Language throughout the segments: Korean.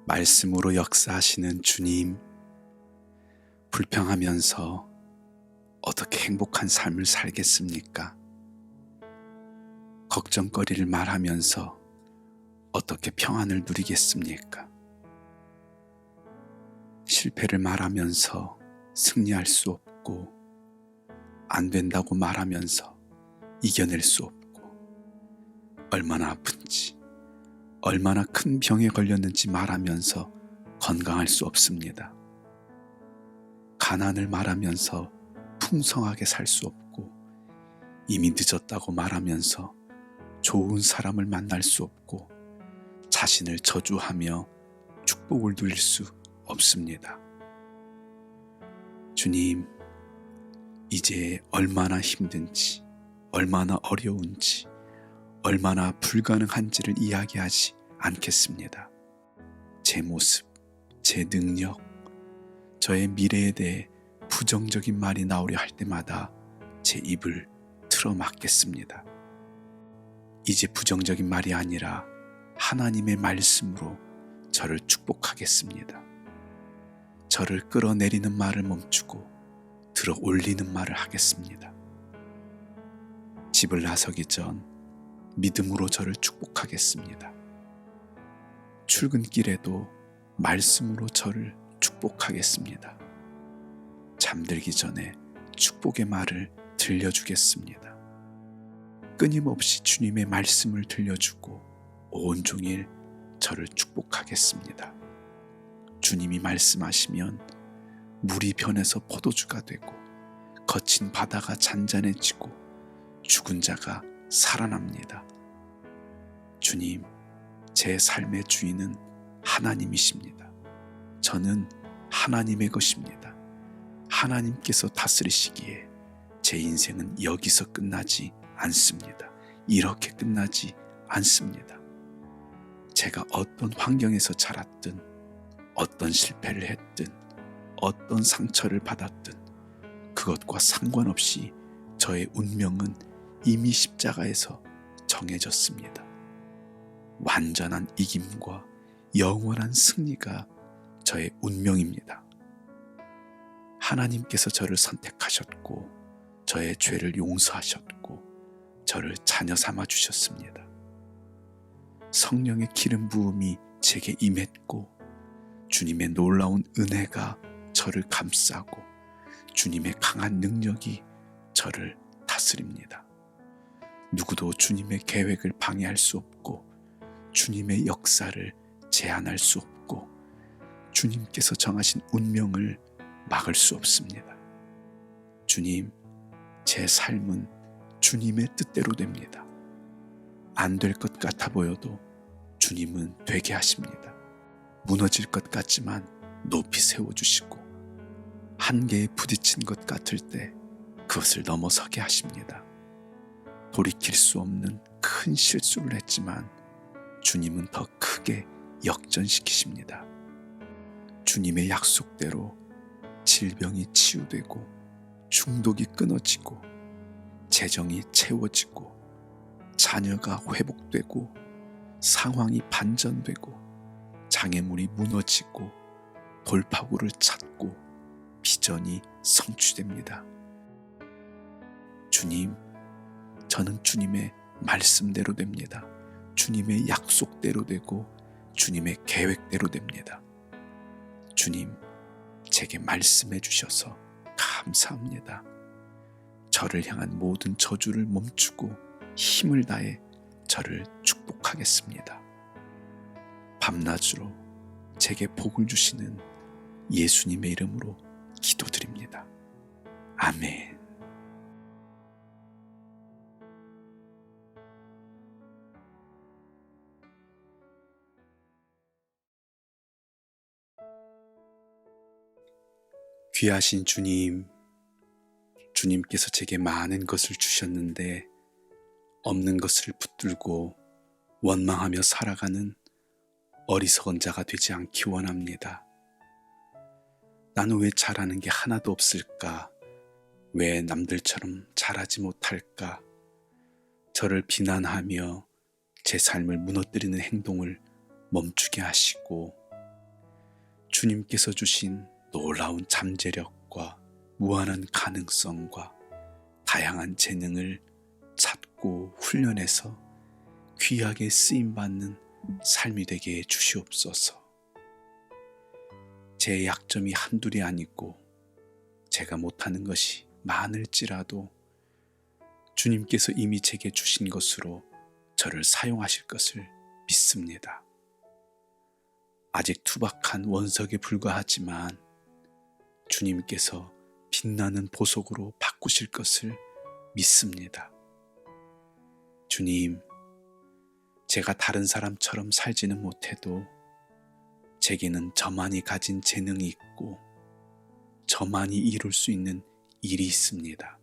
말씀으로 역사하시는 주님, 불평하면서 어떻게 행복한 삶을 살겠습니까? 걱정거리를 말하면서 어떻게 평안을 누리겠습니까? 실패를 말하면서 승리할 수 없고, 안 된다고 말하면서 이겨낼 수 없고, 얼마나 아픈지, 얼마나 큰 병에 걸렸는지 말하면서 건강할 수 없습니다. 가난을 말하면서 풍성하게 살 수 없고, 이미 늦었다고 말하면서 좋은 사람을 만날 수 없고, 자신을 저주하며 축복을 누릴 수 없습니다. 주님, 이제 얼마나 힘든지, 얼마나 어려운지, 얼마나 불가능한지를 이야기하지 않겠습니다. 제 모습, 제 능력, 저의 미래에 대해 부정적인 말이 나오려 할 때마다 제 입을 틀어막겠습니다. 이제 부정적인 말이 아니라 하나님의 말씀으로 저를 축복하겠습니다. 저를 끌어내리는 말을 멈추고 들어 올리는 말을 하겠습니다. 집을 나서기 전 믿음으로 저를 축복하겠습니다. 출근길에도 말씀으로 저를 축복하겠습니다. 잠들기 전에 축복의 말을 들려주겠습니다. 끊임없이 주님의 말씀을 들려주고 온종일 저를 축복하겠습니다. 주님이 말씀하시면 물이 변해서 포도주가 되고, 거친 바다가 잔잔해지고, 죽은 자가 살아납니다. 주님, 제 삶의 주인은 하나님이십니다. 저는 하나님의 것입니다. 하나님께서 다스리시기에 제 인생은 여기서 끝나지 않습니다. 이렇게 끝나지 않습니다. 제가 어떤 환경에서 자랐든, 어떤 실패를 했든, 어떤 상처를 받았든 그것과 상관없이 저의 운명은 이미 십자가에서 정해졌습니다. 완전한 이김과 영원한 승리가 저의 운명입니다. 하나님께서 저를 선택하셨고, 저의 죄를 용서하셨고, 저를 자녀 삼아 주셨습니다. 성령의 기름 부음이 제게 임했고, 주님의 놀라운 은혜가 저를 감싸고, 주님의 강한 능력이 저를 다스립니다. 누구도 주님의 계획을 방해할 수 없고, 주님의 역사를 제한할 수 없고, 주님께서 정하신 운명을 막을 수 없습니다. 주님, 제 삶은 주님의 뜻대로 됩니다. 안 될 것 같아 보여도 주님은 되게 하십니다. 무너질 것 같지만 높이 세워주시고, 한계에 부딪힌 것 같을 때 그것을 넘어서게 하십니다. 돌이킬 수 없는 큰 실수를 했지만 주님은 더 크게 역전시키십니다. 주님의 약속대로 질병이 치유되고, 중독이 끊어지고, 재정이 채워지고, 자녀가 회복되고, 상황이 반전되고, 장애물이 무너지고, 돌파구를 찾고, 비전이 성취됩니다. 주님, 저는 주님의 말씀대로 됩니다. 주님의 약속대로 되고, 주님의 계획대로 됩니다. 주님, 제게 말씀해 주셔서 감사합니다. 저를 향한 모든 저주를 멈추고 힘을 다해 저를 축복하겠습니다. 밤낮으로 제게 복을 주시는 예수님의 이름으로 기도드립니다. 아멘. 귀하신 주님, 주님께서 제게 많은 것을 주셨는데 없는 것을 붙들고 원망하며 살아가는 어리석은 자가 되지 않기 원합니다. 나는 왜 잘하는 게 하나도 없을까? 왜 남들처럼 잘하지 못할까? 저를 비난하며 제 삶을 무너뜨리는 행동을 멈추게 하시고 주님께서 주신 놀라운 잠재력과 무한한 가능성과 다양한 재능을 찾고 훈련해서 귀하게 쓰임받는 삶이 되게 해 주시옵소서. 제 약점이 한둘이 아니고 제가 못하는 것이 많을지라도 주님께서 이미 제게 주신 것으로 저를 사용하실 것을 믿습니다. 아직 투박한 원석에 불과하지만 주님께서 빛나는 보석으로 바꾸실 것을 믿습니다. 주님, 제가 다른 사람처럼 살지는 못해도 제게는 저만이 가진 재능이 있고 저만이 이룰 수 있는 일이 있습니다.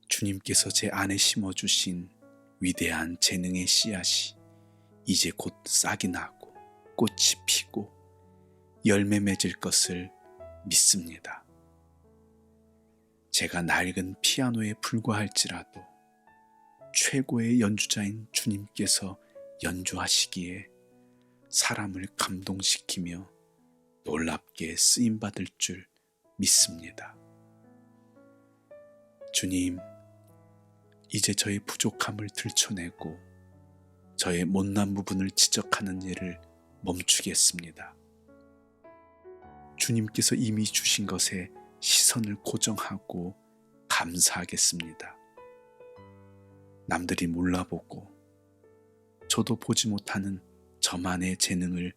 주님께서 제 안에 심어주신 위대한 재능의 씨앗이 이제 곧 싹이 나고 꽃이 피고 열매 맺을 것을 믿습니다. 제가 낡은 피아노에 불과할지라도 최고의 연주자인 주님께서 연주하시기에 사람을 감동시키며 놀랍게 쓰임받을 줄 믿습니다. 주님, 이제 저의 부족함을 들춰내고 저의 못난 부분을 지적하는 일을 멈추겠습니다. 주님께서 이미 주신 것에 시선을 고정하고 감사하겠습니다. 남들이 몰라보고 저도 보지 못하는 저만의 재능을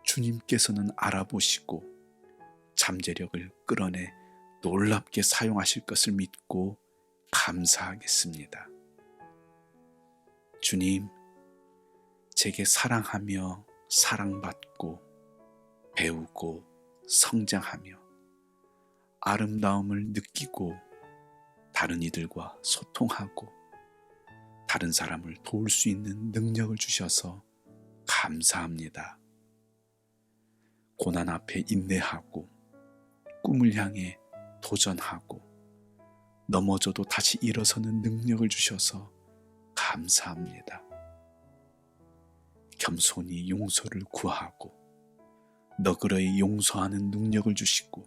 주님께서는 알아보시고 잠재력을 끌어내 놀랍게 사용하실 것을 믿고 감사하겠습니다. 주님, 제게 사랑하며 사랑받고 배우고 성장하며 아름다움을 느끼고 다른 이들과 소통하고 다른 사람을 도울 수 있는 능력을 주셔서 감사합니다. 고난 앞에 인내하고 꿈을 향해 도전하고 넘어져도 다시 일어서는 능력을 주셔서 감사합니다. 겸손히 용서를 구하고 너그러이 용서하는 능력을 주시고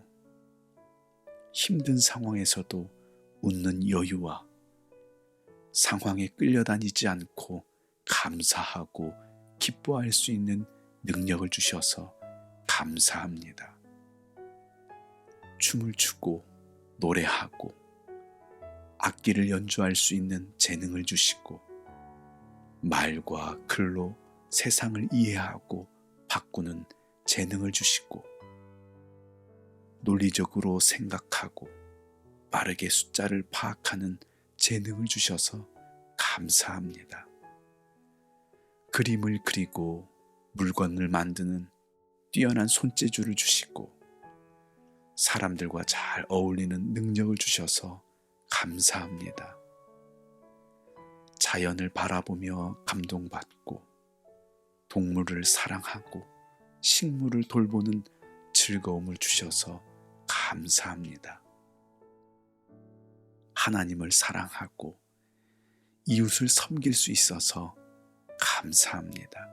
힘든 상황에서도 웃는 여유와 상황에 끌려다니지 않고 감사하고 기뻐할 수 있는 능력을 주셔서 감사합니다. 춤을 추고 노래하고 악기를 연주할 수 있는 재능을 주시고 말과 글로 세상을 이해하고 바꾸는 재능을 주시고 논리적으로 생각하고 빠르게 숫자를 파악하는 재능을 주셔서 감사합니다. 그림을 그리고 물건을 만드는 뛰어난 손재주를 주시고 사람들과 잘 어울리는 능력을 주셔서 감사합니다. 자연을 바라보며 감동받고 동물을 사랑하고 식물을 돌보는 즐거움을 주셔서 감사합니다. 하나님을 사랑하고 이웃을 섬길 수 있어서 감사합니다.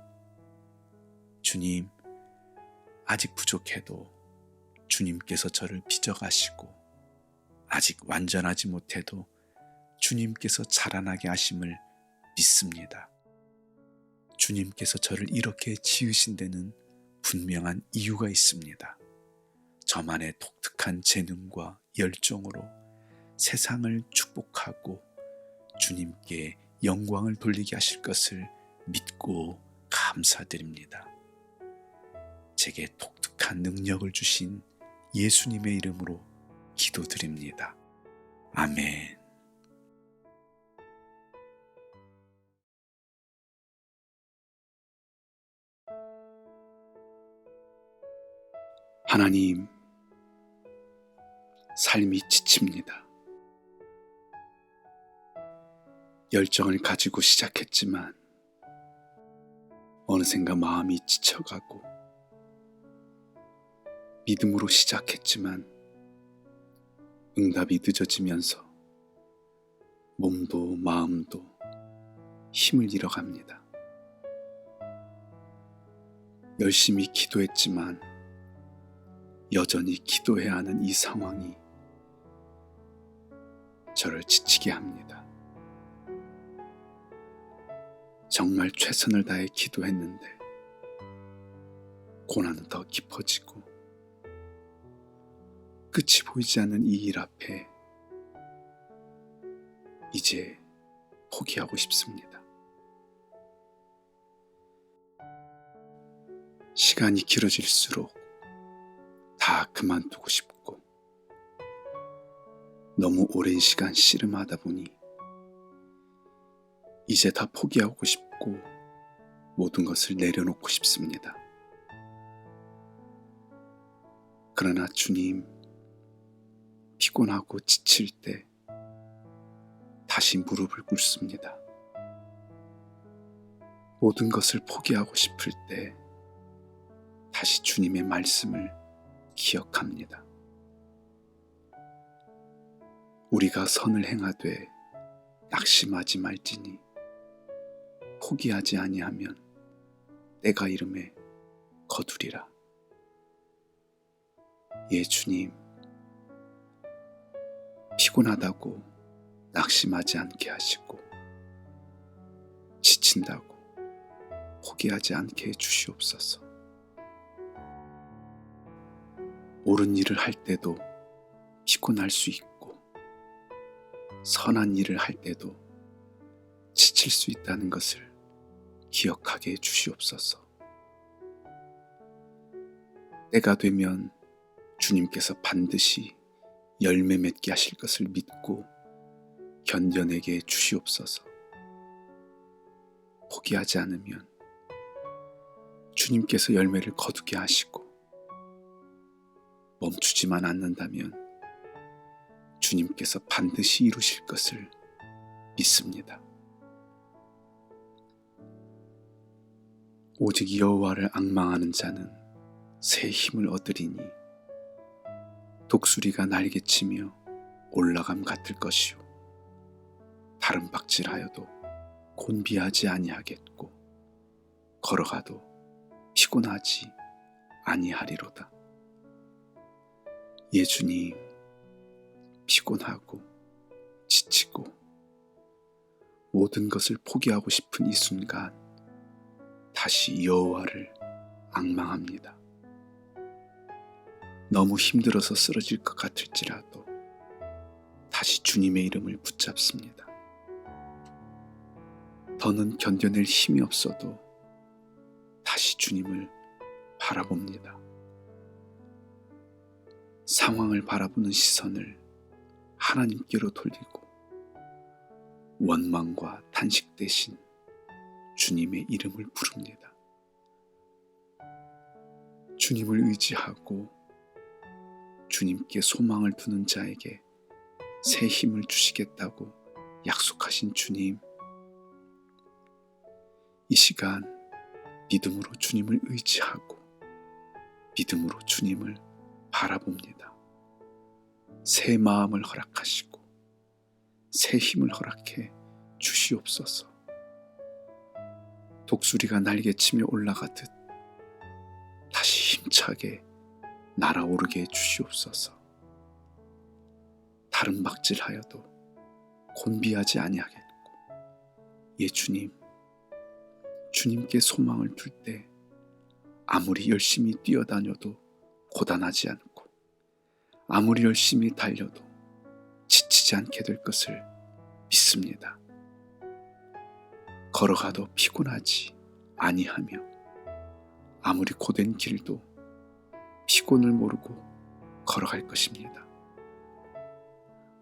주님, 아직 부족해도 주님께서 저를 빚어가시고 아직 완전하지 못해도 주님께서 자라나게 하심을 믿습니다. 주님께서 저를 이렇게 지으신 데는 분명한 이유가 있습니다. 저만의 독특한 재능과 열정으로 세상을 축복하고 주님께 영광을 돌리게 하실 것을 믿고 감사드립니다. 제게 독특한 능력을 주신 예수님의 이름으로 기도드립니다. 아멘. 하나님, 삶이 지칩니다. 열정을 가지고 시작했지만 어느샌가 마음이 지쳐가고 믿음으로 시작했지만 응답이 늦어지면서 몸도 마음도 힘을 잃어갑니다. 열심히 기도했지만 여전히 기도해야 하는 이 상황이 저를 지치게 합니다. 정말 최선을 다해 기도했는데 고난은 더 깊어지고 끝이 보이지 않는 이 일 앞에 이제 포기하고 싶습니다. 시간이 길어질수록 다 그만두고 싶고 너무 오랜 시간 씨름하다 보니 이제 다 포기하고 싶고 모든 것을 내려놓고 싶습니다. 그러나 주님, 피곤하고 지칠 때 다시 무릎을 꿇습니다. 모든 것을 포기하고 싶을 때 다시 주님의 말씀을 기억합니다. 우리가 선을 행하되 낙심하지 말지니 포기하지 아니하면 때가 이름에 거두리라. 예, 주님, 피곤하다고 낙심하지 않게 하시고 지친다고 포기하지 않게 해주시옵소서. 옳은 일을 할 때도 피곤할 수 있고 선한 일을 할 때도 지칠 수 있다는 것을 기억하게 해주시옵소서. 때가 되면 주님께서 반드시 열매 맺게 하실 것을 믿고 견뎌내게 해주시옵소서. 포기하지 않으면 주님께서 열매를 거두게 하시고 멈추지만 않는다면 주님께서 반드시 이루실 것을 믿습니다. 오직 여호와를 앙망하는 자는 새 힘을 얻으리니 독수리가 날개치며 올라감 같을 것이요 다른 박질하여도 곤비하지 아니하겠고 걸어가도 피곤하지 아니하리로다. 예, 주님, 피곤하고 지치고 모든 것을 포기하고 싶은 이 순간 다시 여호와를 앙망합니다. 너무 힘들어서 쓰러질 것 같을지라도 다시 주님의 이름을 붙잡습니다. 더는 견뎌낼 힘이 없어도 다시 주님을 바라봅니다. 상황을 바라보는 시선을 하나님께로 돌리고 원망과 탄식 대신 주님의 이름을 부릅니다. 주님을 의지하고 주님께 소망을 두는 자에게 새 힘을 주시겠다고 약속하신 주님, 이 시간 믿음으로 주님을 의지하고 믿음으로 주님을 바라봅니다. 새 마음을 허락하시고 새 힘을 허락해 주시옵소서. 독수리가 날개치며 올라가듯 다시 힘차게 날아오르게 해 주시옵소서. 다른 막질하여도 곤비하지 아니하겠고 예, 주님, 주님께 소망을 둘 때 아무리 열심히 뛰어다녀도 고단하지 않고 아무리 열심히 달려도 지치지 않게 될 것을 믿습니다. 걸어가도 피곤하지 아니하며 아무리 고된 길도 피곤을 모르고 걸어갈 것입니다.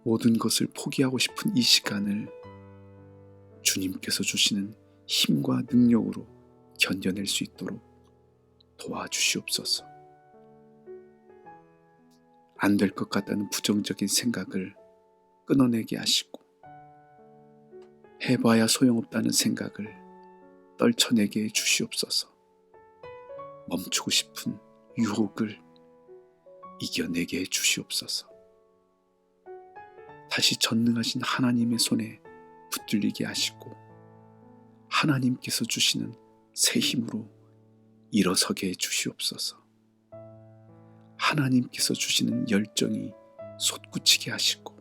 모든 것을 포기하고 싶은 이 시간을 주님께서 주시는 힘과 능력으로 견뎌낼 수 있도록 도와주시옵소서. 안 될 것 같다는 부정적인 생각을 끊어내게 하시고 해봐야 소용없다는 생각을 떨쳐내게 해 주시옵소서. 멈추고 싶은 유혹을 이겨내게 해 주시옵소서. 다시 전능하신 하나님의 손에 붙들리게 하시고 하나님께서 주시는 새 힘으로 일어서게 해 주시옵소서. 하나님께서 주시는 열정이 솟구치게 하시고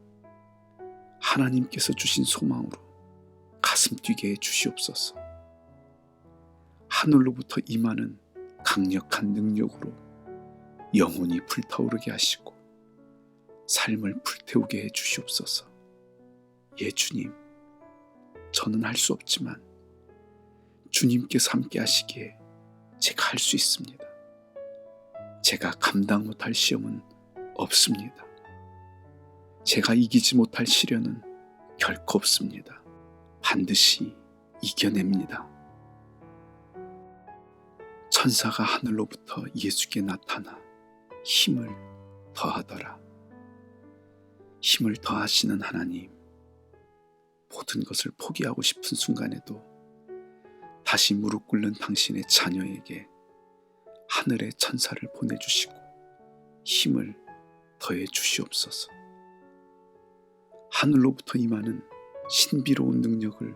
하나님께서 주신 소망으로 가슴 뛰게 해 주시옵소서. 하늘로부터 임하는 강력한 능력으로 영혼이 불타오르게 하시고 삶을 불태우게 해 주시옵소서. 예, 주님, 저는 할 수 없지만 주님께서 함께 하시기에 제가 할 수 있습니다. 제가 감당 못할 시험은 없습니다. 제가 이기지 못할 시련은 결코 없습니다. 반드시 이겨냅니다. 천사가 하늘로부터 예수께 나타나 힘을 더하더라. 힘을 더하시는 하나님, 모든 것을 포기하고 싶은 순간에도 다시 무릎 꿇는 당신의 자녀에게 하늘의 천사를 보내주시고 힘을 더해 주시옵소서. 하늘로부터 임하는 신비로운 능력을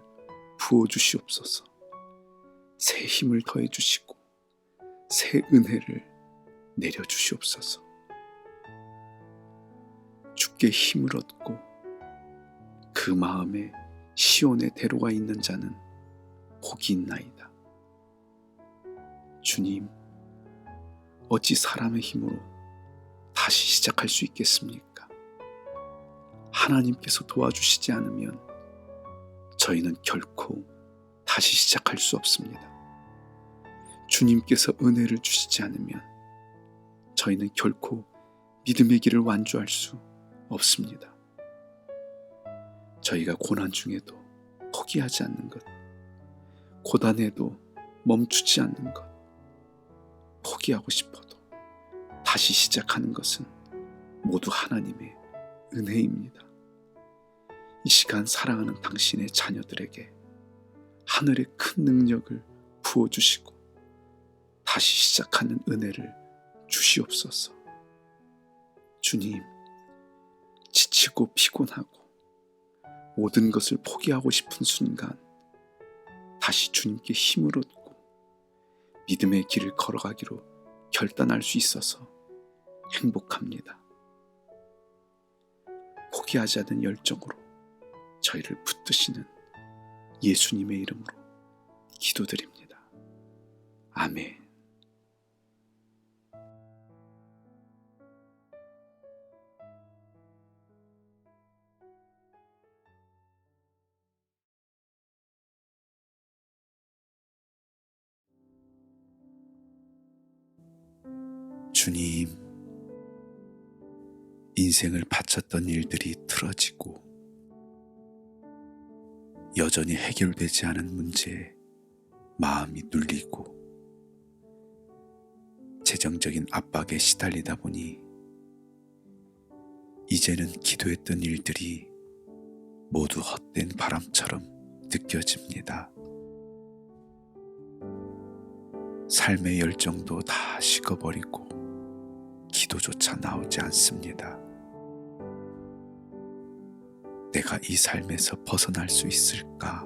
부어주시옵소서. 새 힘을 더해 주시고 새 은혜를 내려주시옵소서. 주께 힘을 얻고 그 마음에 시온의 대로가 있는 자는 복이 있나이다. 주님, 어찌 사람의 힘으로 다시 시작할 수 있겠습니까? 하나님께서 도와주시지 않으면 저희는 결코 다시 시작할 수 없습니다. 주님께서 은혜를 주시지 않으면 저희는 결코 믿음의 길을 완주할 수 없습니다. 저희가 고난 중에도 포기하지 않는 것, 고단해도 멈추지 않는 것, 포기하고 싶어도 다시 시작하는 것은 모두 하나님의 은혜입니다. 이 시간 사랑하는 당신의 자녀들에게 하늘의 큰 능력을 부어주시고 다시 시작하는 은혜를 주시옵소서. 주님, 지치고 피곤하고 모든 것을 포기하고 싶은 순간 다시 주님께 힘을 얻고 믿음의 길을 걸어가기로 결단할 수 있어서 행복합니다. 포기하지 않은 열정으로 저희를 붙드시는 예수님의 이름으로 기도드립니다. 아멘. 주님, 인생을 바쳤던 일들이 틀어지고 여전히 해결되지 않은 문제에 마음이 눌리고 재정적인 압박에 시달리다 보니 이제는 기도했던 일들이 모두 헛된 바람처럼 느껴집니다. 삶의 열정도 다 식어버리고 기도조차 나오지 않습니다. 내가 이 삶에서 벗어날 수 있을까?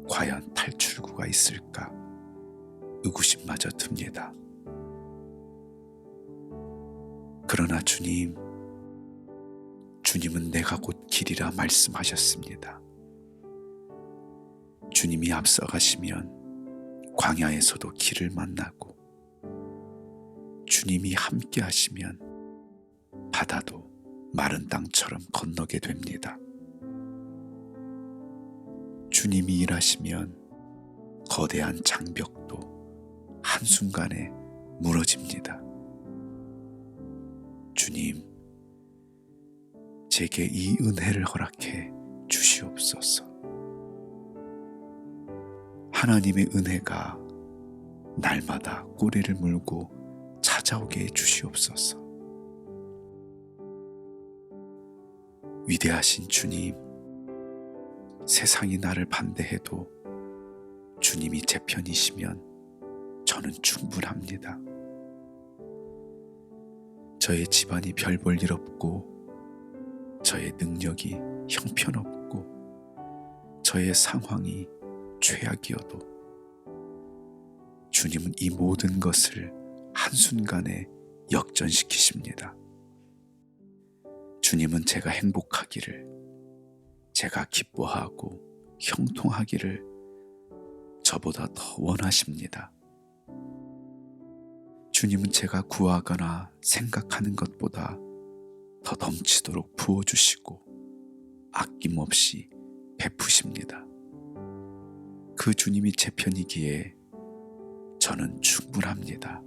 과연 탈출구가 있을까? 의구심마저 듭니다. 그러나 주님은 내가 곧 길이라 말씀하셨습니다. 주님이 앞서가시면 광야에서도 길을 만나고 주님이 함께 하시면 바다도 마른 땅처럼 건너게 됩니다. 주님이 일하시면 거대한 장벽도 한순간에 무너집니다. 주님, 제게 이 은혜를 허락해 주시옵소서. 하나님의 은혜가 날마다 꼬리를 물고 찾아오게 해 주시옵소서. 위대하신 주님, 세상이 나를 반대해도 주님이 제 편이시면 저는 충분합니다. 저의 집안이 별 볼 일 없고 저의 능력이 형편없고 저의 상황이 최악이어도 주님은 이 모든 것을 한순간에 역전시키십니다. 주님은 제가 행복하기를, 제가 기뻐하고 형통하기를 저보다 더 원하십니다. 주님은 제가 구하거나 생각하는 것보다 더 넘치도록 부어주시고 아낌없이 베푸십니다. 그 주님이 제 편이기에 저는 충분합니다.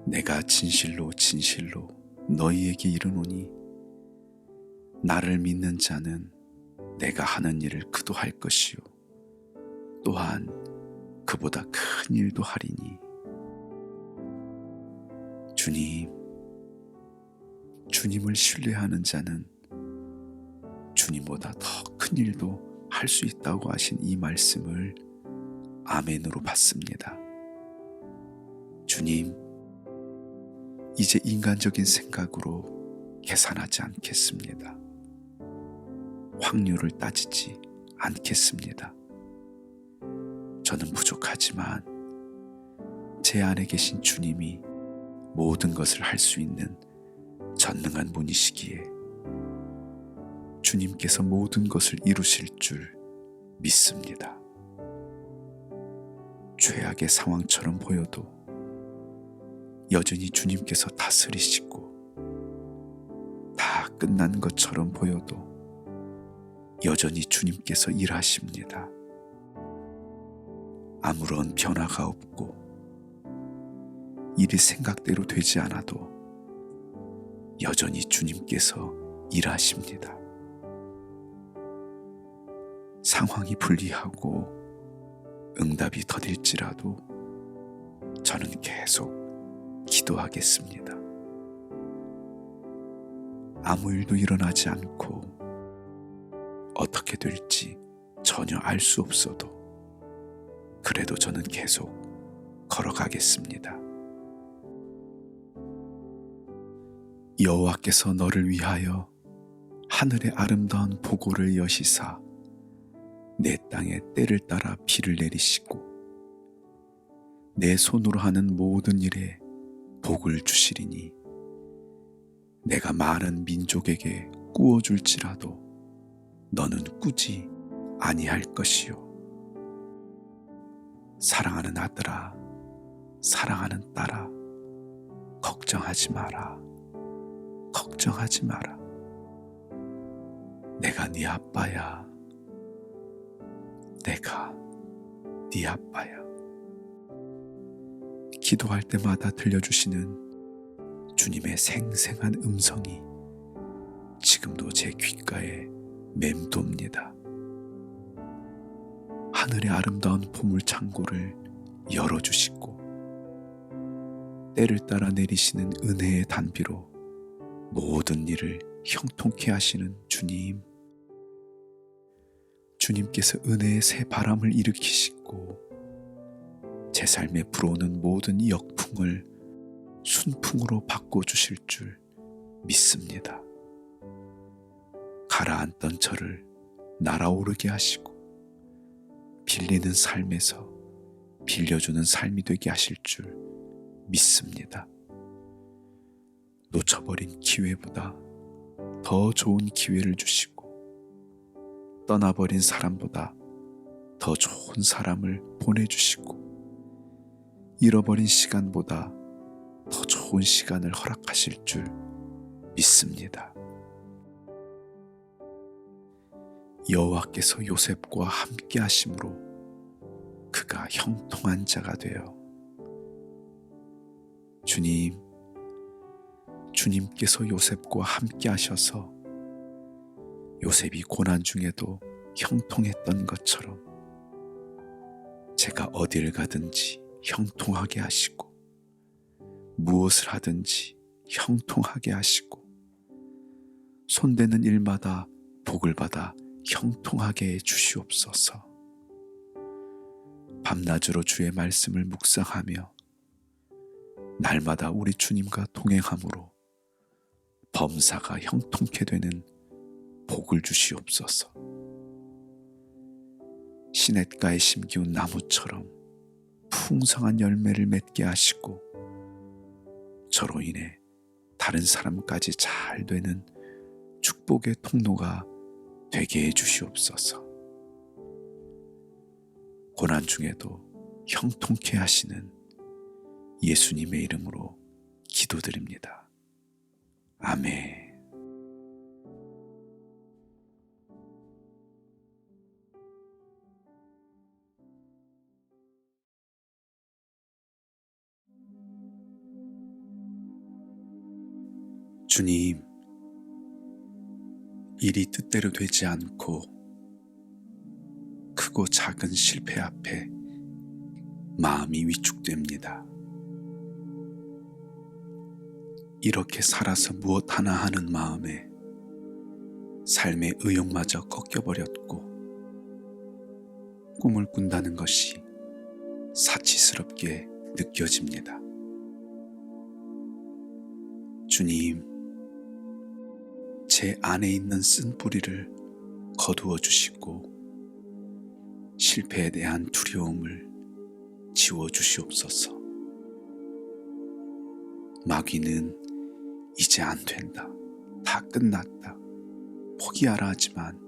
내가 진실로 진실로 너희에게 이르노니 나를 믿는 자는 내가 하는 일을 그도 할 것이요 또한 그보다 큰 일도 하리니. 주님을 신뢰하는 자는 주님보다 더 큰 일도 할 수 있다고 하신 이 말씀을 아멘으로 받습니다. 주님, 이제 인간적인 생각으로 계산하지 않겠습니다. 확률을 따지지 않겠습니다. 저는 부족하지만 제 안에 계신 주님이 모든 것을 할 수 있는 전능한 분이시기에 주님께서 모든 것을 이루실 줄 믿습니다. 최악의 상황처럼 보여도 여전히 주님께서 다스리시고 다 끝난 것처럼 보여도 여전히 주님께서 일하십니다. 아무런 변화가 없고 일이 생각대로 되지 않아도 여전히 주님께서 일하십니다. 상황이 불리하고 응답이 더딜지라도 저는 계속 기도하겠습니다. 아무 일도 일어나지 않고 어떻게 될지 전혀 알 수 없어도 그래도 저는 계속 걸어가겠습니다. 여호와께서 너를 위하여 하늘의 아름다운 보고를 여시사 내 땅에 때를 따라 비를 내리시고 내 손으로 하는 모든 일에 복을 주시리니 내가 많은 민족에게 꾸어줄지라도 너는 꾸지 아니할 것이요. 사랑하는 아들아, 사랑하는 딸아, 걱정하지 마라, 걱정하지 마라. 내가 네 아빠야, 내가 네 아빠야. 기도할 때마다 들려주시는 주님의 생생한 음성이 지금도 제 귓가에 맴돕니다. 하늘의 아름다운 보물 창고를 열어주시고 때를 따라 내리시는 은혜의 단비로 모든 일을 형통케 하시는 주님. 주님께서 은혜의 새 바람을 일으키시고 제 삶에 불어오는 모든 역풍을 순풍으로 바꿔주실 줄 믿습니다. 가라앉던 저를 날아오르게 하시고 빌리는 삶에서 빌려주는 삶이 되게 하실 줄 믿습니다. 놓쳐버린 기회보다 더 좋은 기회를 주시고 떠나버린 사람보다 더 좋은 사람을 보내주시고 잃어버린 시간보다 더 좋은 시간을 허락하실 줄 믿습니다. 여호와께서 요셉과 함께 하심으로 그가 형통한 자가 되어 주님께서 요셉과 함께 하셔서 요셉이 고난 중에도 형통했던 것처럼 제가 어디를 가든지 형통하게 하시고 무엇을 하든지 형통하게 하시고 손대는 일마다 복을 받아 형통하게 해 주시옵소서. 밤낮으로 주의 말씀을 묵상하며 날마다 우리 주님과 동행함으로 범사가 형통케 되는 복을 주시옵소서. 시냇가에 심기운 나무처럼 풍성한 열매를 맺게 하시고 저로 인해 다른 사람까지 잘 되는 축복의 통로가 되게 해주시옵소서. 고난 중에도 형통케 하시는 예수님의 이름으로 기도드립니다. 아멘. 주님, 일이 뜻대로 되지 않고 크고 작은 실패 앞에 마음이 위축됩니다. 이렇게 살아서 무엇 하나 하는 마음에 삶의 의욕마저 꺾여버렸고 꿈을 꾼다는 것이 사치스럽게 느껴집니다. 주님, 제 안에 있는 쓴뿌리를 거두어 주시고 실패에 대한 두려움을 지워 주시옵소서. 마귀는 이제 안 된다, 다 끝났다, 포기하라 하지만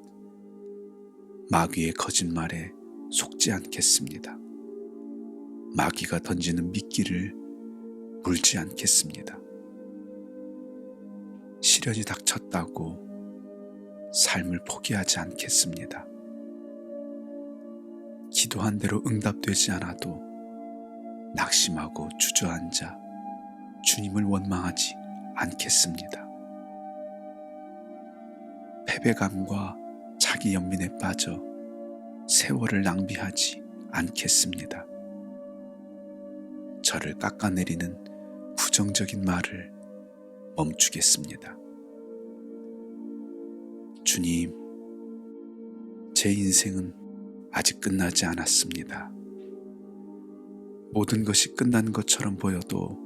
마귀의 거짓말에 속지 않겠습니다. 마귀가 던지는 미끼를 물지 않겠습니다. 시련이 닥쳤다고 삶을 포기하지 않겠습니다. 기도한 대로 응답되지 않아도 낙심하고 주저앉아 주님을 원망하지 않겠습니다. 패배감과 자기 연민에 빠져 세월을 낭비하지 않겠습니다. 저를 깎아내리는 부정적인 말을 멈추겠습니다. 주님, 제 인생은 아직 끝나지 않았습니다. 모든 것이 끝난 것처럼 보여도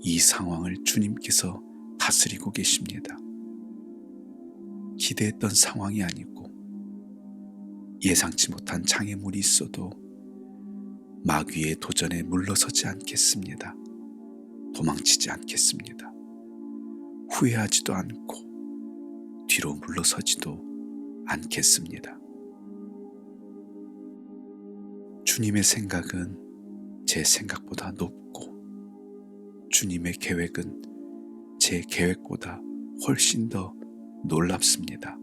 이 상황을 주님께서 다스리고 계십니다. 기대했던 상황이 아니고 예상치 못한 장애물이 있어도 마귀의 도전에 물러서지 않겠습니다. 도망치지 않겠습니다. 후회하지도 않고 뒤로 물러서지도 않겠습니다. 주님의 생각은 제 생각보다 높고 주님의 계획은 제 계획보다 훨씬 더 놀랍습니다.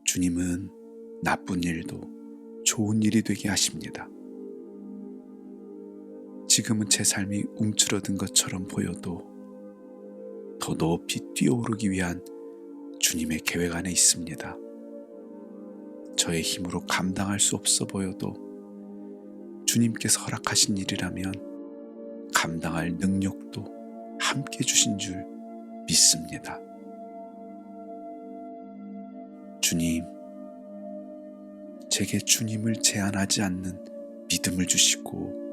주님은 나쁜 일도 좋은 일이 되게 하십니다. 지금은 제 삶이 움츠러든 것처럼 보여도 더 높이 뛰어오르기 위한 주님의 계획 안에 있습니다. 저의 힘으로 감당할 수 없어 보여도 주님께서 허락하신 일이라면 감당할 능력도 함께 주신 줄 믿습니다. 주님, 제게 주님을 제한하지 않는 믿음을 주시고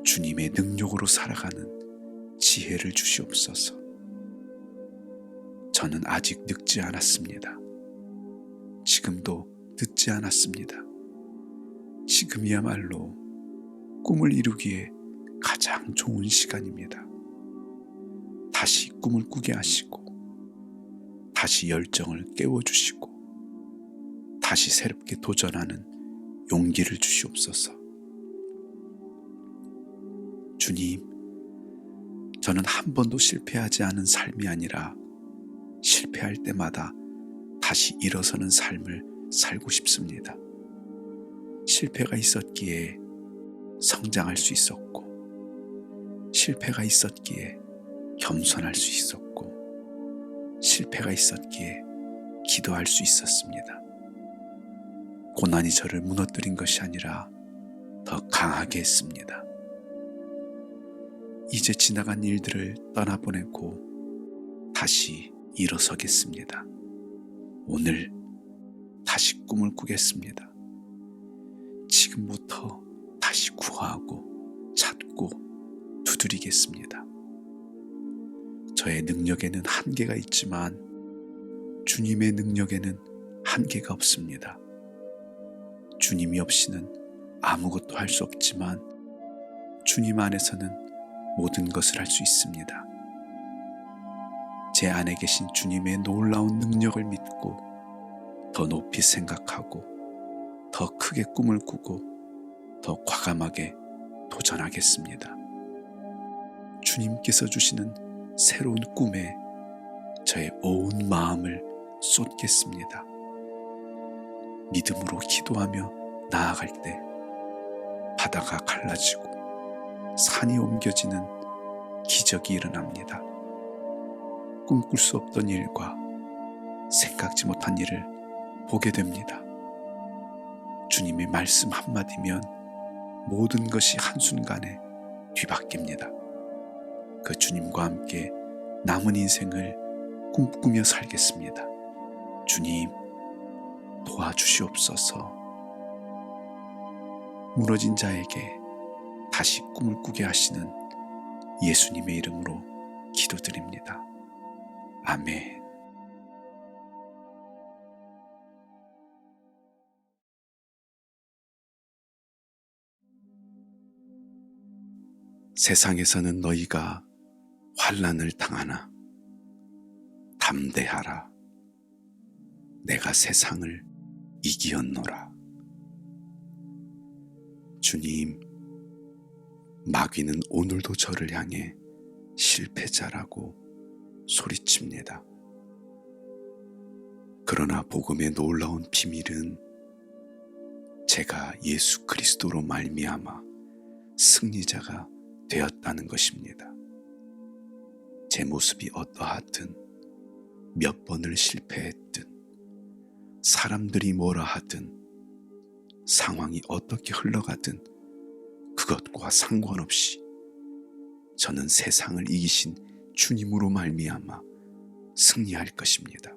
주님의 능력으로 살아가는 지혜를 주시옵소서. 저는 아직 늙지 않았습니다. 지금도 늦지 않았습니다. 지금이야말로 꿈을 이루기에 가장 좋은 시간입니다. 다시 꿈을 꾸게 하시고 다시 열정을 깨워주시고 다시 새롭게 도전하는 용기를 주시옵소서. 주님, 저는 한 번도 실패하지 않은 삶이 아니라 실패할 때마다 다시 일어서는 삶을 살고 싶습니다. 실패가 있었기에 성장할 수 있었고, 실패가 있었기에 겸손할 수 있었고, 실패가 있었기에 기도할 수 있었습니다. 고난이 저를 무너뜨린 것이 아니라 더 강하게 했습니다. 이제 지나간 일들을 떠나보내고 다시 일어서겠습니다. 오늘 다시 꿈을 꾸겠습니다. 지금부터 다시 구하고 찾고 두드리겠습니다. 저의 능력에는 한계가 있지만 주님의 능력에는 한계가 없습니다. 주님이 없이는 아무것도 할 수 없지만 주님 안에서는 모든 것을 할 수 있습니다. 제 안에 계신 주님의 놀라운 능력을 믿고 더 높이 생각하고 더 크게 꿈을 꾸고 더 과감하게 도전하겠습니다. 주님께서 주시는 새로운 꿈에 저의 온 마음을 쏟겠습니다. 믿음으로 기도하며 나아갈 때 바다가 갈라지고 산이 옮겨지는 기적이 일어납니다. 꿈꿀 수 없던 일과 생각지 못한 일을 보게 됩니다. 주님의 말씀 한마디면 모든 것이 한순간에 뒤바뀝니다. 그 주님과 함께 남은 인생을 꿈꾸며 살겠습니다. 주님, 도와주시옵소서. 무너진 자에게 다시 꿈을 꾸게 하시는 예수님의 이름으로 기도드립니다. 아멘. 세상에서는 너희가 환난을 당하나 담대하라. 내가 세상을 이기었노라. 주님, 마귀는 오늘도 저를 향해 실패자라고 소리칩니다. 그러나 복음의 놀라운 비밀은 제가 예수 그리스도로 말미암아 승리자가 되었다는 것입니다. 제 모습이 어떠하든 몇 번을 실패했든 사람들이 뭐라 하든 상황이 어떻게 흘러가든 그것과 상관없이 저는 세상을 이기신 주님으로 말미암아 승리할 것입니다.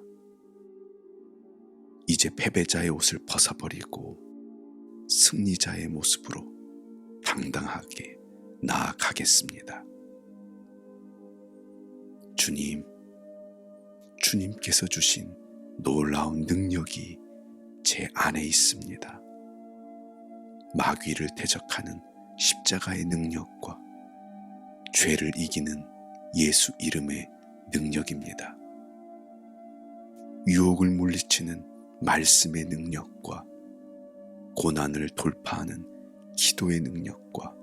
이제 패배자의 옷을 벗어버리고 승리자의 모습으로 당당하게 나아가겠습니다. 주님, 주님께서 주신 놀라운 능력이 제 안에 있습니다. 마귀를 대적하는 십자가의 능력과 죄를 이기는 예수 이름의 능력입니다. 유혹을 물리치는 말씀의 능력과 고난을 돌파하는 기도의 능력과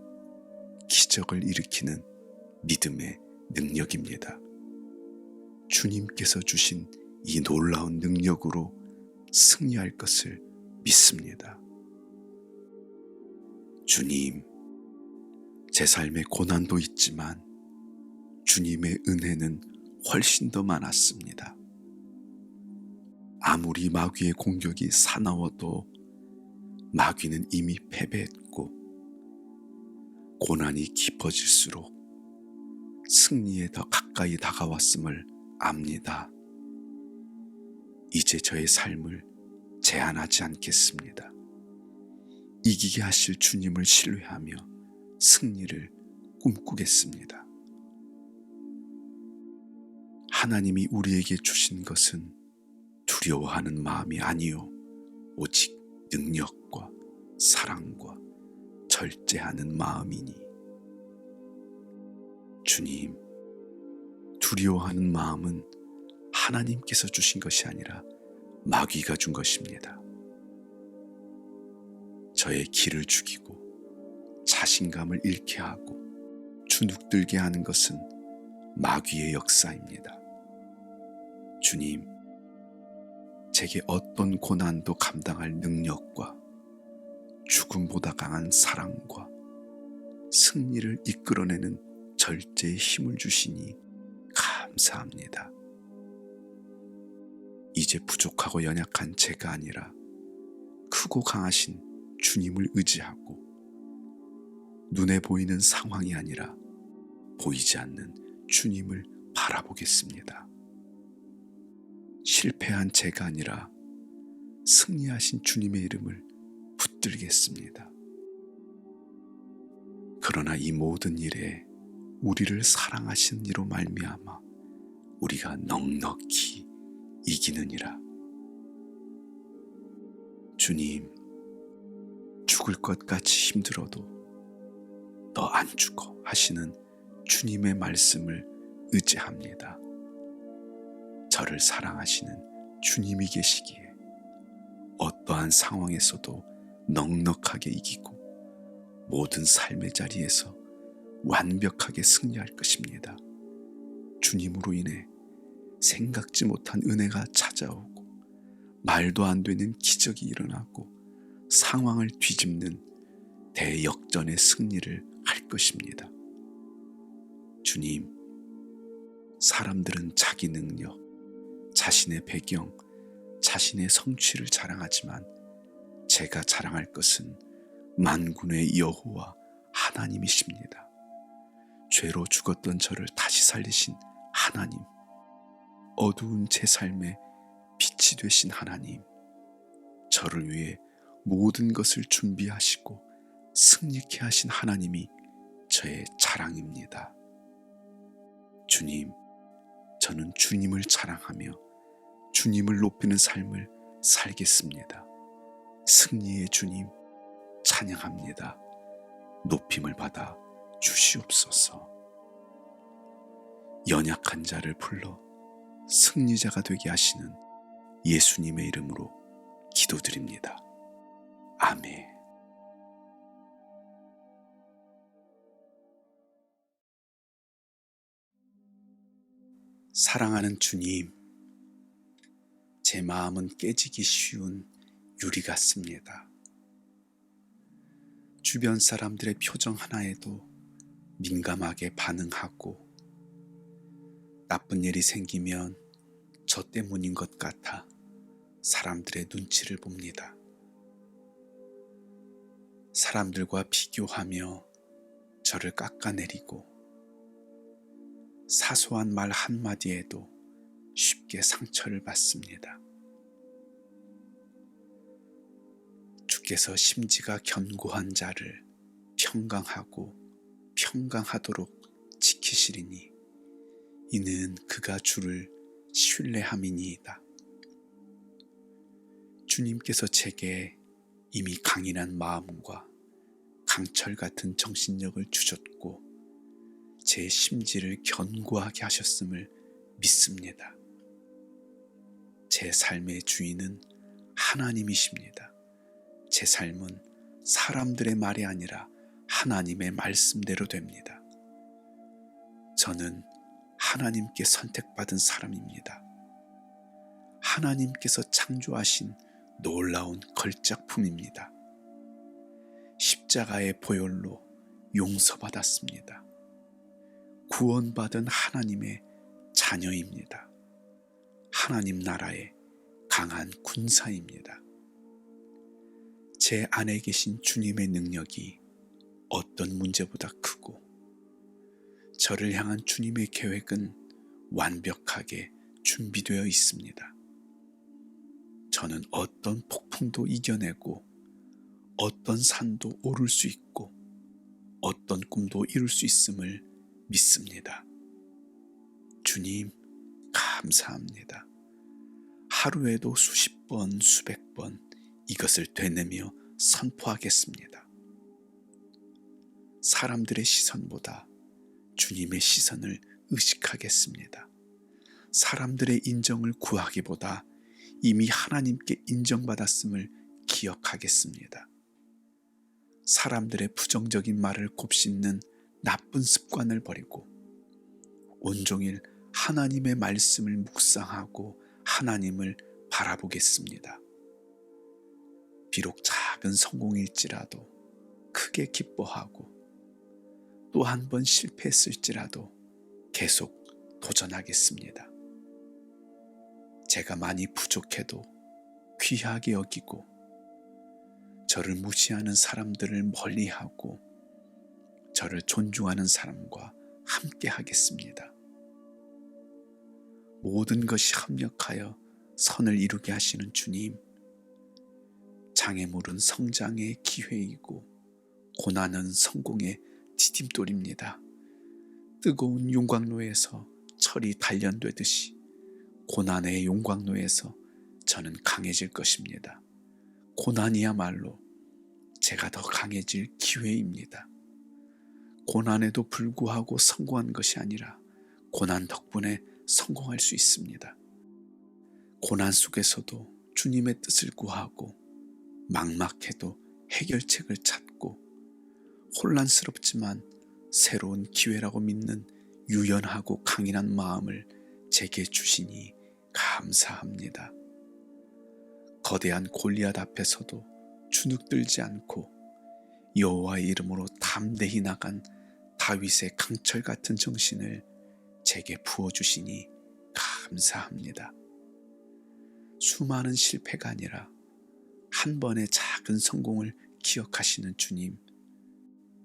기적을 일으키는 믿음의 능력입니다. 주님께서 주신 이 놀라운 능력으로 승리할 것을 믿습니다. 주님, 제 삶에 고난도 있지만 주님의 은혜는 훨씬 더 많았습니다. 아무리 마귀의 공격이 사나워도 마귀는 이미 패배했고 고난이 깊어질수록 승리에 더 가까이 다가왔음을 압니다. 이제 저의 삶을 제한하지 않겠습니다. 이기게 하실 주님을 신뢰하며 승리를 꿈꾸겠습니다. 하나님이 우리에게 주신 것은 두려워하는 마음이 아니요 오직 능력과 사랑과 절제하는 마음이니. 주님, 두려워하는 마음은 하나님께서 주신 것이 아니라 마귀가 준 것입니다. 저의 기를 죽이고 자신감을 잃게 하고 주눅들게 하는 것은 마귀의 역사입니다. 주님, 제게 어떤 고난도 감당할 능력과 죽음보다 강한 사랑과 승리를 이끌어내는 절제의 힘을 주시니 감사합니다. 이제 부족하고 연약한 제가 아니라 크고 강하신 주님을 의지하고 눈에 보이는 상황이 아니라 보이지 않는 주님을 바라보겠습니다. 실패한 제가 아니라 승리하신 주님의 이름을 붙들겠습니다. 그러나 이 모든 일에 우리를 사랑하신 이로 말미암아 우리가 넉넉히 이기느니라. 주님, 죽을 것 같이 힘들어도 너 안 죽어 하시는 주님의 말씀을 의지합니다. 저를 사랑하시는 주님이 계시기에 어떠한 상황에서도 넉넉하게 이기고 모든 삶의 자리에서 완벽하게 승리할 것입니다. 주님으로 인해 생각지 못한 은혜가 찾아오고 말도 안 되는 기적이 일어나고 상황을 뒤집는 대역전의 승리를 할 것입니다. 주님, 사람들은 자기 능력, 자신의 배경, 자신의 성취를 자랑하지만 제가 자랑할 것은 만군의 여호와 하나님이십니다. 죄로 죽었던 저를 다시 살리신 하나님, 어두운 제 삶에 빛이 되신 하나님, 저를 위해 모든 것을 준비하시고 승리케 하신 하나님이 저의 자랑입니다. 주님, 저는 주님을 자랑하며 주님을 높이는 삶을 살겠습니다. 승리의 주님, 찬양합니다. 높임을 받아 주시옵소서. 연약한 자를 불러 승리자가 되게 하시는 예수님의 이름으로 기도드립니다. 아멘. 사랑하는 주님, 제 마음은 깨지기 쉬운 유리 같습니다. 주변 사람들의 표정 하나에도 민감하게 반응하고 나쁜 일이 생기면 저 때문인 것 같아 사람들의 눈치를 봅니다. 사람들과 비교하며 저를 깎아내리고 사소한 말 한마디에도 쉽게 상처를 받습니다. 주께서 심지가 견고한 자를 평강하고 평강하도록 지키시리니 이는 그가 주를 신뢰함이니이다. 주님께서 제게 이미 강인한 마음과 강철 같은 정신력을 주셨고 제 심지를 견고하게 하셨음을 믿습니다. 제 삶의 주인은 하나님이십니다. 제 삶은 사람들의 말이 아니라 하나님의 말씀대로 됩니다. 저는 하나님께 선택받은 사람입니다. 하나님께서 창조하신 놀라운 걸작품입니다. 십자가의 보혈로 용서받았습니다. 구원받은 하나님의 자녀입니다. 하나님 나라의 강한 군사입니다. 제 안에 계신 주님의 능력이 어떤 문제보다 크고 저를 향한 주님의 계획은 완벽하게 준비되어 있습니다. 저는 어떤 폭풍도 이겨내고 어떤 산도 오를 수 있고 어떤 꿈도 이룰 수 있음을 믿습니다. 주님, 감사합니다. 하루에도 수십 번, 수백 번 이것을 되뇌며 선포하겠습니다. 사람들의 시선보다 주님의 시선을 의식하겠습니다. 사람들의 인정을 구하기보다 이미 하나님께 인정받았음을 기억하겠습니다. 사람들의 부정적인 말을 곱씹는 나쁜 습관을 버리고 온종일 하나님의 말씀을 묵상하고 하나님을 바라보겠습니다. 비록 작은 성공일지라도 크게 기뻐하고 또 한 번 실패했을지라도 계속 도전하겠습니다. 제가 많이 부족해도 귀하게 여기고 저를 무시하는 사람들을 멀리하고 저를 존중하는 사람과 함께 하겠습니다. 모든 것이 합력하여 선을 이루게 하시는 주님, 장애물은 성장의 기회이고 고난은 성공의 디딤돌입니다. 뜨거운 용광로에서 철이 단련되듯이 고난의 용광로에서 저는 강해질 것입니다. 고난이야말로 제가 더 강해질 기회입니다. 고난에도 불구하고 성공한 것이 아니라 고난 덕분에 성공할 수 있습니다. 고난 속에서도 주님의 뜻을 구하고 막막해도 해결책을 찾고 혼란스럽지만 새로운 기회라고 믿는 유연하고 강인한 마음을 제게 주시니 감사합니다. 거대한 골리앗 앞에서도 주눅들지 않고 여호와의 이름으로 담대히 나간 다윗의 강철 같은 정신을 제게 부어주시니 감사합니다. 수많은 실패가 아니라 한 번의 작은 성공을 기억하시는 주님,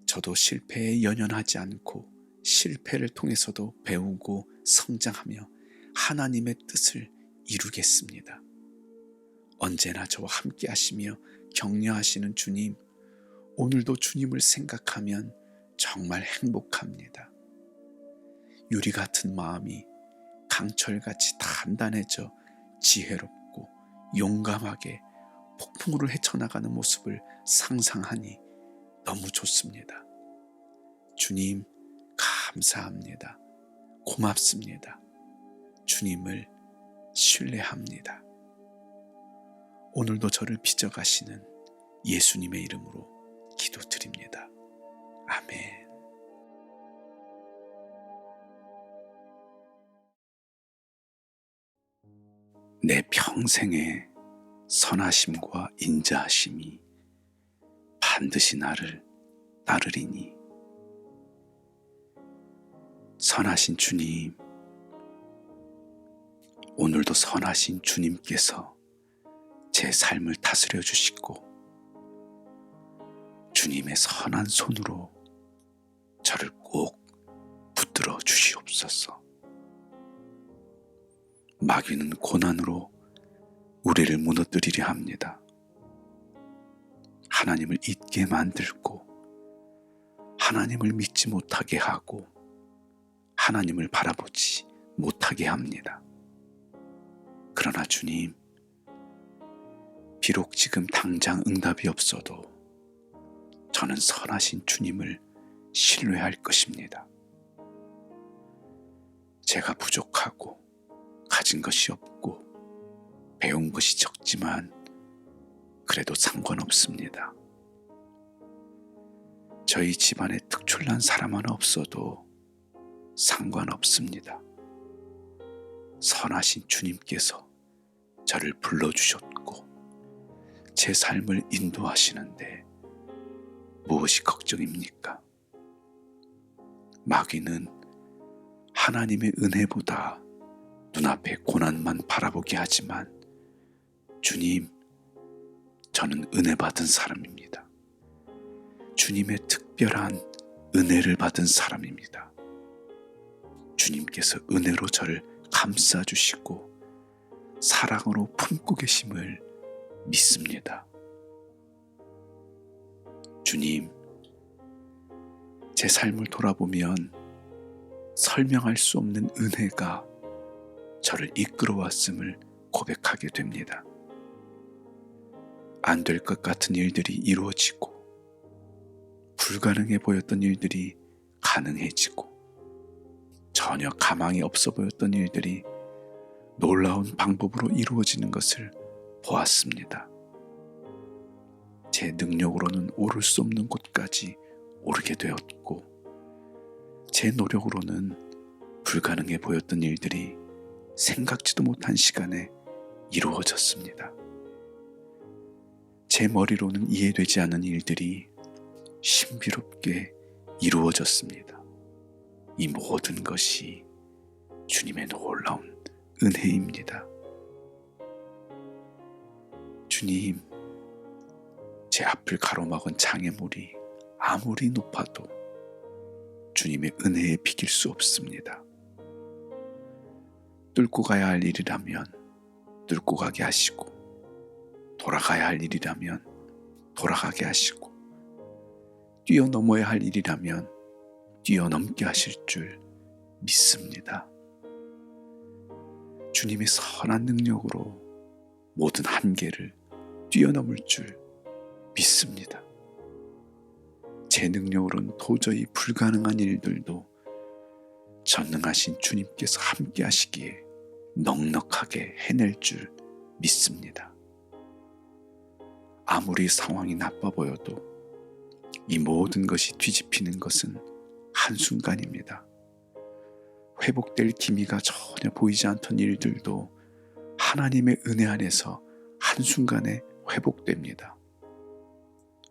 저도 실패에 연연하지 않고 실패를 통해서도 배우고 성장하며 하나님의 뜻을 이루겠습니다. 언제나 저와 함께 하시며 격려하시는 주님, 오늘도 주님을 생각하면 정말 행복합니다. 유리 같은 마음이 강철같이 단단해져 지혜롭고 용감하게 폭풍우를 헤쳐나가는 모습을 상상하니 너무 좋습니다. 주님, 감사합니다. 고맙습니다. 주님을 신뢰합니다. 오늘도 저를 빚어가시는 예수님의 이름으로 기도드립니다. 아멘. 내 평생의 선하심과 인자하심이 반드시 나를 따르리니. 선하신 주님, 오늘도 선하신 주님께서 제 삶을 다스려 주시고 주님의 선한 손으로 저를 꼭 붙들어 주시옵소서. 마귀는 고난으로 우리를 무너뜨리려 합니다. 하나님을 잊게 만들고 하나님을 믿지 못하게 하고 하나님을 바라보지 못하게 합니다. 그러나 주님, 비록 지금 당장 응답이 없어도 저는 선하신 주님을 신뢰할 것입니다. 제가 부족하고 가진 것이 없고 배운 것이 적지만 그래도 상관없습니다. 저희 집안에 특출난 사람 하나 없어도 상관없습니다. 선하신 주님께서 저를 불러주셨고 제 삶을 인도하시는데 무엇이 걱정입니까? 마귀는 하나님의 은혜보다 눈앞의 고난만 바라보게 하지만 주님, 저는 은혜 받은 사람입니다. 주님의 특별한 은혜를 받은 사람입니다. 주님께서 은혜로 저를 감싸주시고 사랑으로 품고 계심을 믿습니다. 주님, 제 삶을 돌아보면 설명할 수 없는 은혜가 저를 이끌어왔음을 고백하게 됩니다. 안 될 것 같은 일들이 이루어지고 불가능해 보였던 일들이 가능해지고 전혀 가망이 없어 보였던 일들이 놀라운 방법으로 이루어지는 것을 보았습니다. 제 능력으로는 오를 수 없는 곳까지 오르게 되었고 제 노력으로는 불가능해 보였던 일들이 생각지도 못한 시간에 이루어졌습니다. 제 머리로는 이해되지 않는 일들이 신비롭게 이루어졌습니다. 이 모든 것이 주님의 놀라운 은혜입니다. 주님, 제 앞을 가로막은 장애물이 아무리 높아도 주님의 은혜에 비길 수 없습니다. 뚫고 가야 할 일이라면 뚫고 가게 하시고 돌아가야 할 일이라면 돌아가게 하시고 뛰어넘어야 할 일이라면 뛰어넘게 하실 줄 믿습니다. 주님의 선한 능력으로 모든 한계를 뛰어넘을 줄 믿습니다. 제 능력으로는 도저히 불가능한 일들도 전능하신 주님께서 함께 하시기에 넉넉하게 해낼 줄 믿습니다. 아무리 상황이 나빠 보여도 이 모든 것이 뒤집히는 것은 한순간입니다. 회복될 기미가 전혀 보이지 않던 일들도 하나님의 은혜 안에서 한순간에 회복됩니다.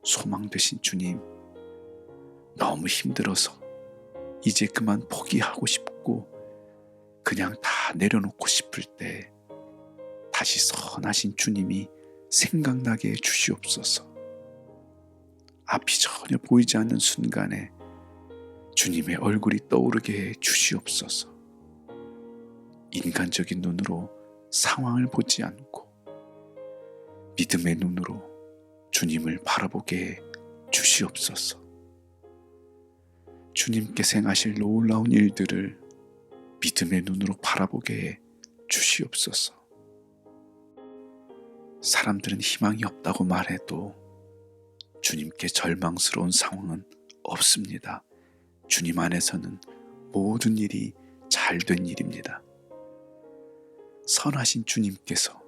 소망 되신 주님, 너무 힘들어서 이제 그만 포기하고 싶고 그냥 다 내려놓고 싶을 때 다시 선하신 주님이 생각나게 해주시옵소서. 앞이 전혀 보이지 않는 순간에 주님의 얼굴이 떠오르게 해 주시옵소서. 인간적인 눈으로 상황을 보지 않고 믿음의 눈으로 주님을 바라보게 해 주시옵소서. 주님께서 행하실 놀라운 일들을 믿음의 눈으로 바라보게 해 주시옵소서. 사람들은 희망이 없다고 말해도 주님께 절망스러운 상황은 없습니다. 주님 안에서는 모든 일이 잘 된 일입니다. 선하신 주님께서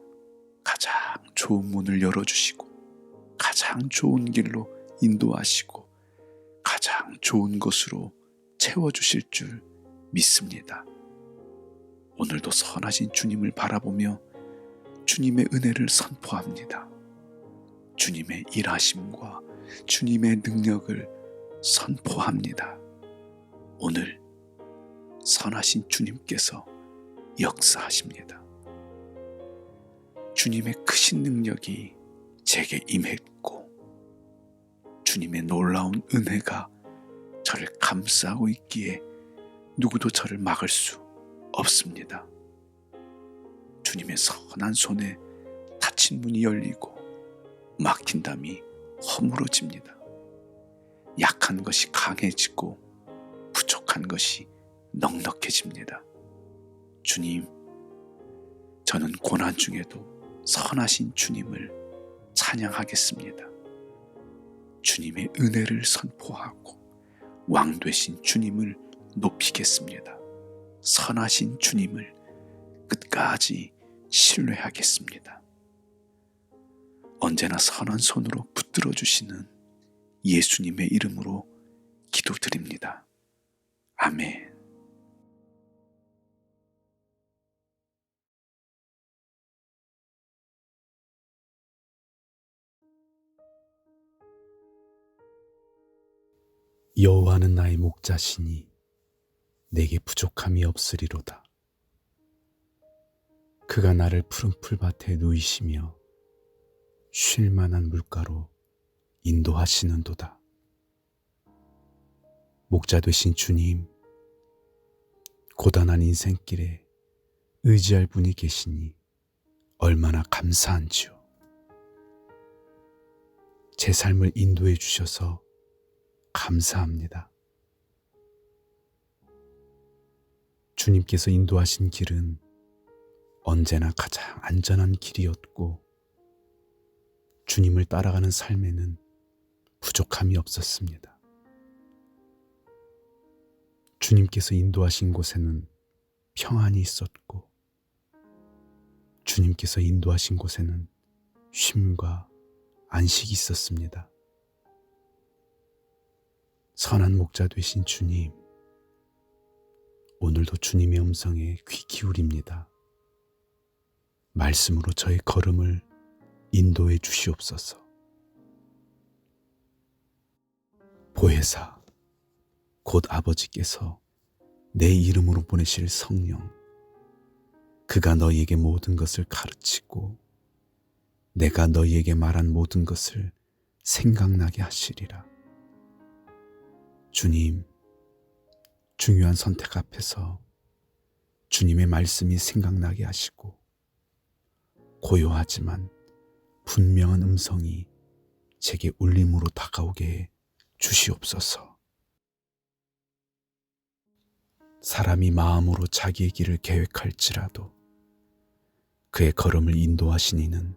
가장 좋은 문을 열어주시고 가장 좋은 길로 인도하시고 가장 좋은 것으로 채워주실 줄 믿습니다. 오늘도 선하신 주님을 바라보며 주님의 은혜를 선포합니다. 주님의 일하심과 주님의 능력을 선포합니다. 오늘 선하신 주님께서 역사하십니다. 주님의 크신 능력이 제게 임했고 주님의 놀라운 은혜가 저를 감싸고 있기에 누구도 저를 막을 수 없습니다. 주님의 선한 손에 닫힌 문이 열리고 막힌 담이 허물어집니다. 약한 것이 강해지고 부족한 것이 넉넉해집니다. 주님, 저는 고난 중에도 선하신 주님을 찬양하겠습니다. 주님의 은혜를 선포하고 왕 되신 주님을 높이겠습니다. 선하신 주님을 끝까지 신뢰하겠습니다. 언제나 선한 손으로 붙들어 주시는 예수님의 이름으로 기도드립니다. 아멘. 여호와는 나의 목자시니 내게 부족함이 없으리로다. 그가 나를 푸른 풀밭에 누이시며 쉴 만한 물가로 인도하시는도다. 목자 되신 주님, 고단한 인생길에 의지할 분이 계시니 얼마나 감사한지요. 제 삶을 인도해 주셔서 감사합니다. 주님께서 인도하신 길은 언제나 가장 안전한 길이었고 주님을 따라가는 삶에는 부족함이 없었습니다. 주님께서 인도하신 곳에는 평안이 있었고 주님께서 인도하신 곳에는 쉼과 안식이 있었습니다. 선한 목자 되신 주님, 오늘도 주님의 음성에 귀 기울입니다. 말씀으로 저의 걸음을 인도해 주시옵소서. 보혜사, 곧 아버지께서 내 이름으로 보내실 성령, 그가 너희에게 모든 것을 가르치고 내가 너희에게 말한 모든 것을 생각나게 하시리라. 주님, 중요한 선택 앞에서 주님의 말씀이 생각나게 하시고 고요하지만 분명한 음성이 제게 울림으로 다가오게 해 주시옵소서. 사람이 마음으로 자기의 길을 계획할지라도 그의 걸음을 인도하신 이는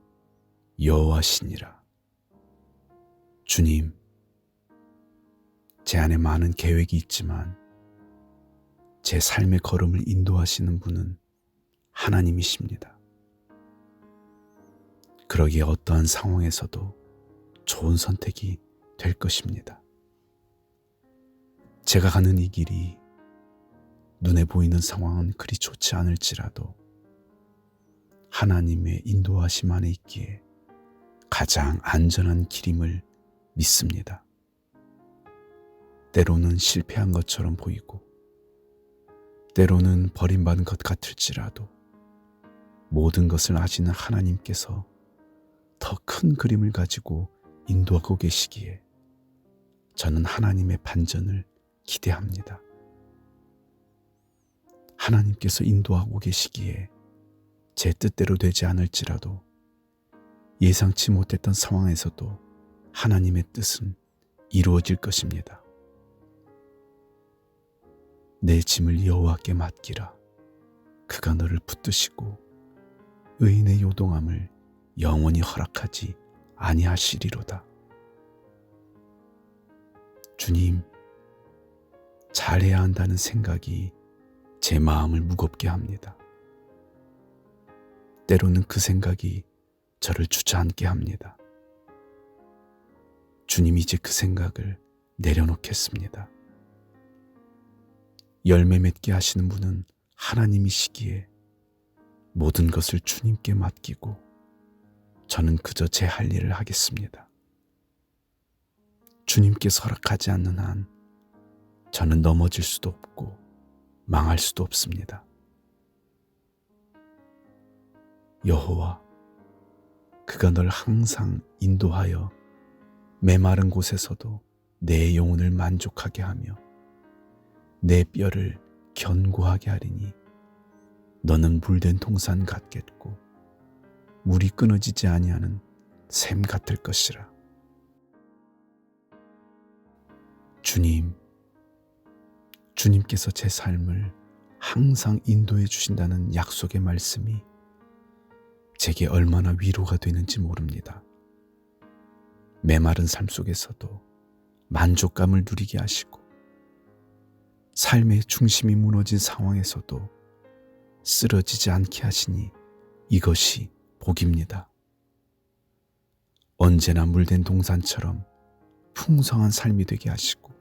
여호와시니라. 주님, 제 안에 많은 계획이 있지만 제 삶의 걸음을 인도하시는 분은 하나님이십니다. 그러기에 어떠한 상황에서도 좋은 선택이 될 것입니다. 제가 가는 이 길이 눈에 보이는 상황은 그리 좋지 않을지라도 하나님의 인도하심 안에 있기에 가장 안전한 길임을 믿습니다. 때로는 실패한 것처럼 보이고 때로는 버림받은 것 같을지라도 모든 것을 아시는 하나님께서 더 큰 그림을 가지고 인도하고 계시기에 저는 하나님의 반전을 기대합니다. 하나님께서 인도하고 계시기에 제 뜻대로 되지 않을지라도 예상치 못했던 상황에서도 하나님의 뜻은 이루어질 것입니다. 내 짐을 여호와께 맡기라. 그가 너를 붙드시고 의인의 요동함을 영원히 허락하지 아니하시리로다. 주님, 잘해야 한다는 생각이 제 마음을 무겁게 합니다. 때로는 그 생각이 저를 주저앉게 합니다. 주님, 이제 그 생각을 내려놓겠습니다. 열매 맺게 하시는 분은 하나님이시기에 모든 것을 주님께 맡기고 저는 그저 제 할 일을 하겠습니다. 주님께서 허락하지 않는 한 저는 넘어질 수도 없고 망할 수도 없습니다. 여호와, 그가 널 항상 인도하여 메마른 곳에서도 내 영혼을 만족하게 하며 내 뼈를 견고하게 하리니 너는 물된 동산 같겠고 물이 끊어지지 아니하는 샘 같을 것이라. 주님, 주님께서 제 삶을 항상 인도해 주신다는 약속의 말씀이 제게 얼마나 위로가 되는지 모릅니다. 메마른 삶 속에서도 만족감을 누리게 하시고 삶의 중심이 무너진 상황에서도 쓰러지지 않게 하시니 이것이 복입니다. 언제나 물된 동산처럼 풍성한 삶이 되게 하시고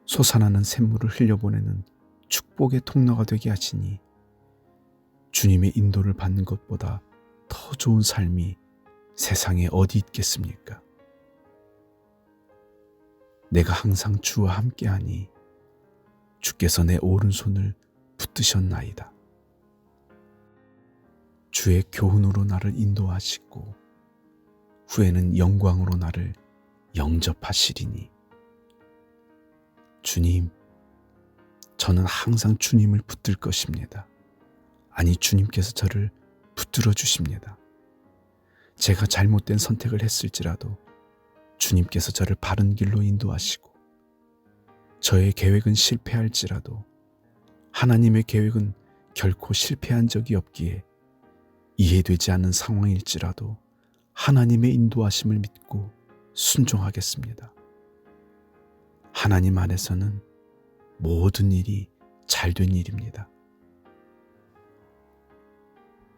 솟아나는 샘물을 흘려보내는 축복의 통로가 되게 하시니 주님의 인도를 받는 것보다 더 좋은 삶이 세상에 어디 있겠습니까? 내가 항상 주와 함께하니 주께서 내 오른손을 붙드셨나이다. 주의 교훈으로 나를 인도하시고 후에는 영광으로 나를 영접하시리니. 주님, 저는 항상 주님을 붙들 것입니다. 아니, 주님께서 저를 붙들어 주십니다. 제가 잘못된 선택을 했을지라도 주님께서 저를 바른 길로 인도하시고 저의 계획은 실패할지라도 하나님의 계획은 결코 실패한 적이 없기에 이해되지 않는 상황일지라도 하나님의 인도하심을 믿고 순종하겠습니다. 하나님 안에서는 모든 일이 잘된 일입니다.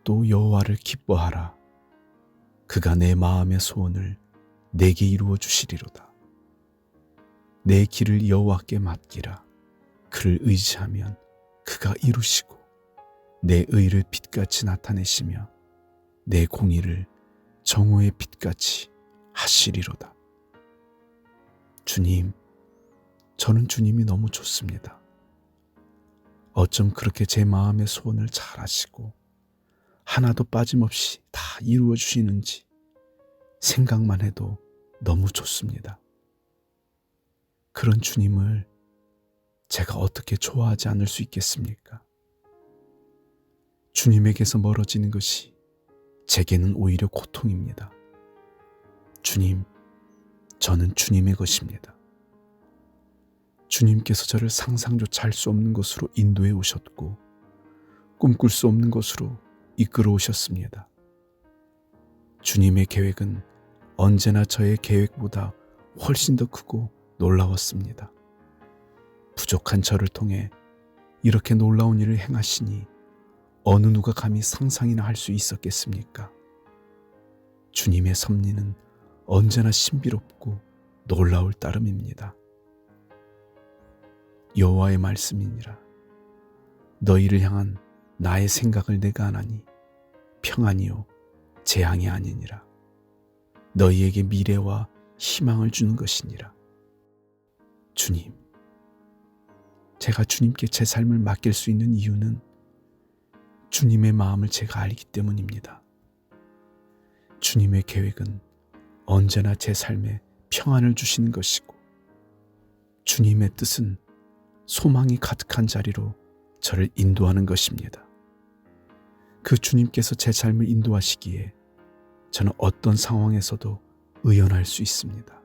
또 여호와를 기뻐하라. 그가 내 마음의 소원을 내게 이루어 주시리로다. 내 길을 여호와께 맡기라. 그를 의지하면 그가 이루시고 내 의를 빛같이 나타내시며 내 공의를 정오의 빛같이 하시리로다. 주님, 저는 주님이 너무 좋습니다. 어쩜 그렇게 제 마음의 소원을 잘 아시고 하나도 빠짐없이 다 이루어 주시는지 생각만 해도 너무 좋습니다. 그런 주님을 제가 어떻게 좋아하지 않을 수 있겠습니까? 주님에게서 멀어지는 것이 제게는 오히려 고통입니다. 주님, 저는 주님의 것입니다. 주님께서 저를 상상조차 할 수 없는 곳으로 인도해 오셨고 꿈꿀 수 없는 곳으로 이끌어 오셨습니다. 주님의 계획은 언제나 저의 계획보다 훨씬 더 크고 놀라웠습니다. 부족한 저를 통해 이렇게 놀라운 일을 행하시니 어느 누가 감히 상상이나 할 수 있었겠습니까? 주님의 섭리는 언제나 신비롭고 놀라울 따름입니다. 여호와의 말씀이니라. 너희를 향한 나의 생각을 내가 아나니 평안이요 재앙이 아니니라. 너희에게 미래와 희망을 주는 것이니라. 주님, 제가 주님께 제 삶을 맡길 수 있는 이유는 주님의 마음을 제가 알기 때문입니다. 주님의 계획은 언제나 제 삶에 평안을 주시는 것이고, 주님의 뜻은 소망이 가득한 자리로 저를 인도하는 것입니다. 그 주님께서 제 삶을 인도하시기에 저는 어떤 상황에서도 의연할 수 있습니다.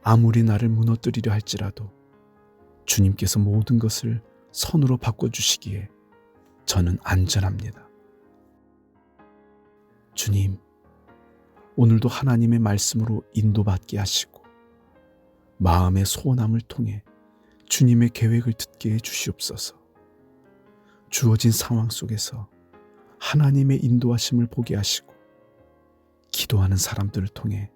아무리 나를 무너뜨리려 할지라도 주님께서 모든 것을 선으로 바꿔주시기에 저는 안전합니다. 주님, 오늘도 하나님의 말씀으로 인도받게 하시고 마음의 소원함을 통해 주님의 계획을 듣게 해 주시옵소서. 주어진 상황 속에서 하나님의 인도하심을 보게 하시고 기도하는 사람들을 통해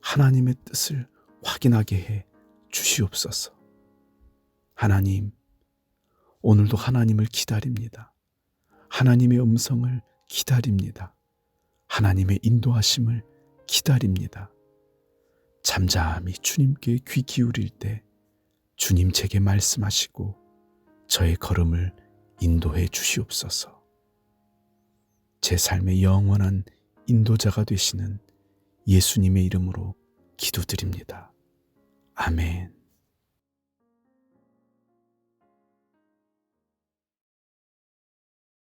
하나님의 뜻을 확인하게 해 주시옵소서. 하나님, 오늘도 하나님을 기다립니다. 하나님의 음성을 기다립니다. 하나님의 인도하심을 기다립니다. 잠잠히 주님께 귀 기울일 때 주님 제게 말씀하시고 저의 걸음을 인도해 주시옵소서. 제 삶의 영원한 인도자가 되시는 예수님의 이름으로 기도드립니다. 아멘.